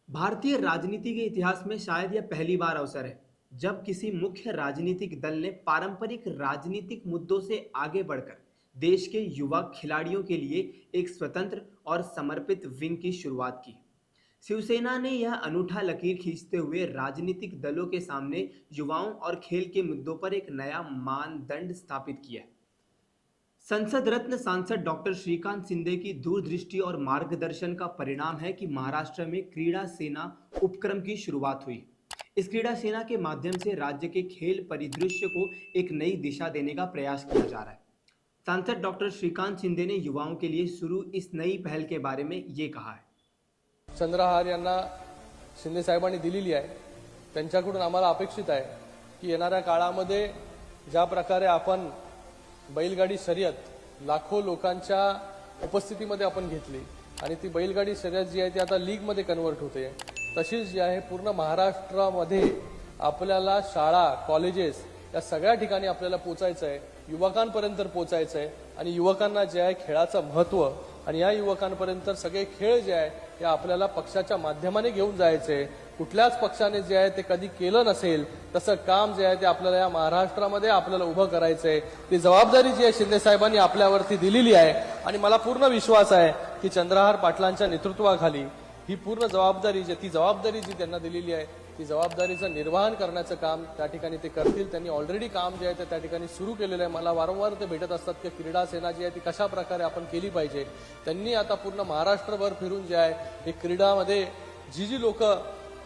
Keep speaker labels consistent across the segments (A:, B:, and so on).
A: भारतीय राजनीति के इतिहास में शायद यह पहली बार अवसर है जब किसी मुख्य राजनीतिक दल ने पारंपरिक राजनीतिक मुद्दों से आगे बढ़कर देश के युवा खिलाड़ियों के लिए एक स्वतंत्र और समर्पित विंग की शुरुआत की। शिवसेना ने यह अनूठा लकीर खींचते हुए राजनीतिक दलों के सामने युवाओं और खेल के मुद्दों पर एक नया मानदंड स्थापित किया है। संसद रत्न सांसद डॉक्टर श्रीकांत शिंदे की दूरदृष्टि और मार्गदर्शन का परिणाम है कि महाराष्ट्र में क्रीड़ा सेना उपक्रम की शुरुआत हुई। इस क्रीड़ा सेना के माध्यम से राज्य के खेल परिदृश्य को एक नई दिशा देने का प्रयास किया जा रहा है। सांसद डॉक्टर श्रीकांत शिंदे ने युवाओं के लिए शुरू इस नई पहल के बारे में ये कहा है।
B: चंद्रहार यांना शिंदे साहेबांनी दिलेली आहे, त्यांच्याकडून आम्हाला अपेक्षित आहे की येणाऱ्या काळामध्ये ज्या प्रकारे आपण बैलगाडी शर्यत लाखो लोकांच्या उपस्थितीमध्ये आपण घेतली आणि ती बैलगाडी शर्यत जी आहे ती आता लीगमध्ये कन्वर्ट होते, तशीच जी आहे पूर्ण महाराष्ट्रामध्ये आपल्याला शाळा कॉलेजेस या सगळ्या ठिकाणी आपल्याला पोहोचायचं आहे, युवकांपर्यंत पोहोचायचं आहे आणि युवकांना जे आहे खेळाचं महत्त्व आणि या युवकांपर्यंत सगळे खेळ जे आहे हे आपल्याला पक्षाच्या माध्यमाने घेऊन जायचे। कुठल्याच पक्षाने जे आहे ते कधी केलं नसेल तसं काम जे आहे ते आपल्याला या महाराष्ट्रामध्ये आपल्याला उभं करायचंय। ती जबाबदारी जी आहे शिंदे साहेबांनी आपल्यावरती दिलेली आहे आणि मला पूर्ण विश्वास आहे की चंद्रहार पाटलांच्या नेतृत्वाखाली ही पूर्ण जबाबदारी जी त्यांना दिलेली आहे ती जबाबदारीचं निर्वहन करण्याचं काम त्या ठिकाणी ते करतील। त्यांनी ऑलरेडी काम जे आहे ते त्या ठिकाणी सुरू केलेलं आहे। मला वारंवार ते भेटत असतात की क्रीडा सेना जी आहे ती कशा प्रकारे आपण केली पाहिजे। त्यांनी आता पूर्ण महाराष्ट्रभर फिरून जे आहे हे क्रीडामध्ये जी लोक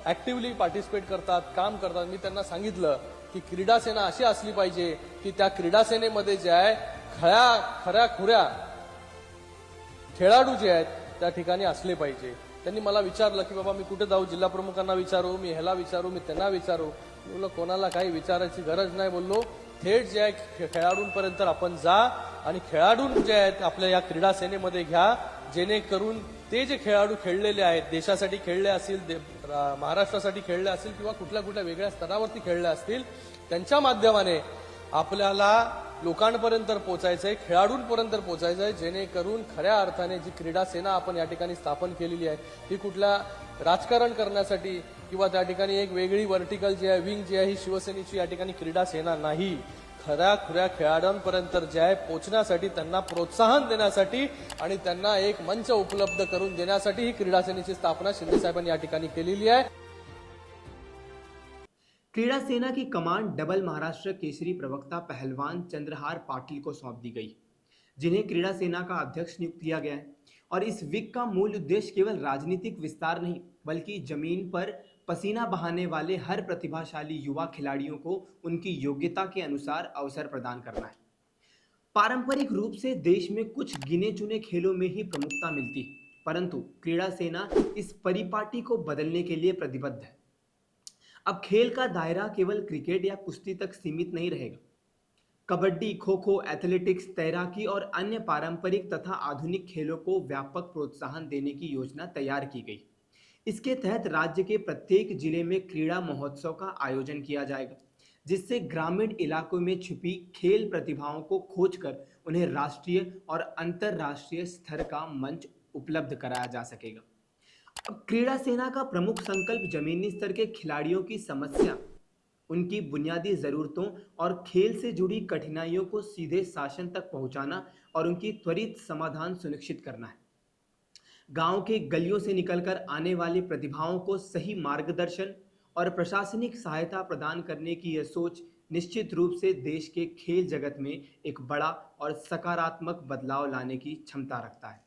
B: ऍक्टिव्हली पार्टिसिपेट करतात काम करतात, मी त्यांना सांगितलं की क्रीडा सेना अशी असली पाहिजे की त्या क्रीडा सेनेमध्ये जे आहे खऱ्या खुऱ्या खेळाडू जे आहेत त्या ठिकाणी असले पाहिजे। त्यांनी मला विचारलं की बाबा मी कुठे जाऊ, जिल्हा प्रमुखांना विचारू, मी ह्याला विचारू, मी त्यांना विचारू। बोललो कोणाला काही विचारायची गरज नाही, बोललो थेट जे आहे खेळाडूंपर्यंत आपण जा आणि खेळाडू जे आहेत आपल्या या क्रीडा सेनेमध्ये घ्या, जेणेकरून ते जे खेळाडू खेळलेले आहेत देशासाठी खेळले असतील, महाराष्ट्रासाठी खेळले असतील किंवा कुठल्या वेगळ्या स्तरावरती खेळले असतील, त्यांच्या माध्यमाने आपल्याला लोकांपर्यंत पोहोचायचंय, खेळाडूंपर्यंत पोहोचायचंय, जेणेकरून खऱ्या अर्थाने जी क्रीडा सेना आपण या ठिकाणी स्थापन केलेली आहे ही कुठल्या राजकारण करण्यासाठी किंवा त्या ठिकाणी एक वेगळी वर्टिकल जी आहे विंग जी आहे ही शिवसेनेची या ठिकाणी क्रीडा सेना नाही, खऱ्या खुऱ्या खेळाडूंपर्यंत जे आहे पोहोचण्यासाठी, त्यांना प्रोत्साहन देण्यासाठी आणि त्यांना एक मंच उपलब्ध करून देण्यासाठी ही क्रीडा सेनेची स्थापना शिंदे साहेबांनी या ठिकाणी केलेली आहे।
A: क्रीड़ा सेना की कमान डबल महाराष्ट्र केसरी प्रवक्ता पहलवान चंद्रहार पाटिल को सौंप दी गई, जिन्हें क्रीड़ा सेना का अध्यक्ष नियुक्त किया गया है। और इस विक का मूल उद्देश्य केवल राजनीतिक विस्तार नहीं बल्कि जमीन पर पसीना बहाने वाले हर प्रतिभाशाली युवा खिलाड़ियों को उनकी योग्यता के अनुसार अवसर प्रदान करना है। पारंपरिक रूप से देश में कुछ गिने चुने खेलों में ही प्रमुखता मिलती है, परंतु क्रीड़ा सेना इस परिपाटी को बदलने के लिए प्रतिबद्ध है। अब खेल का दायरा केवल क्रिकेट या कुश्ती तक सीमित नहीं रहेगा। कबड्डी, खो खो, एथलेटिक्स, तैराकी और अन्य पारंपरिक तथा आधुनिक खेलों को व्यापक प्रोत्साहन देने की योजना तैयार की गई। इसके तहत राज्य के प्रत्येक जिले में क्रीड़ा महोत्सव का आयोजन किया जाएगा, जिससे ग्रामीण इलाकों में छिपी खेल प्रतिभाओं को खोजकर उन्हें राष्ट्रीय और अंतर्राष्ट्रीय स्तर का मंच उपलब्ध कराया जा सकेगा। अब क्रीड़ा सेना का प्रमुख संकल्प जमीनी स्तर के खिलाड़ियों की समस्या, उनकी बुनियादी जरूरतों और खेल से जुड़ी कठिनाइयों को सीधे शासन तक पहुंचाना और उनकी त्वरित समाधान सुनिश्चित करना है। गांव के गलियों से निकलकर आने वाली प्रतिभाओं को सही मार्गदर्शन और प्रशासनिक सहायता प्रदान करने की यह सोच निश्चित रूप से देश के खेल जगत में एक बड़ा और सकारात्मक बदलाव लाने की क्षमता रखता है।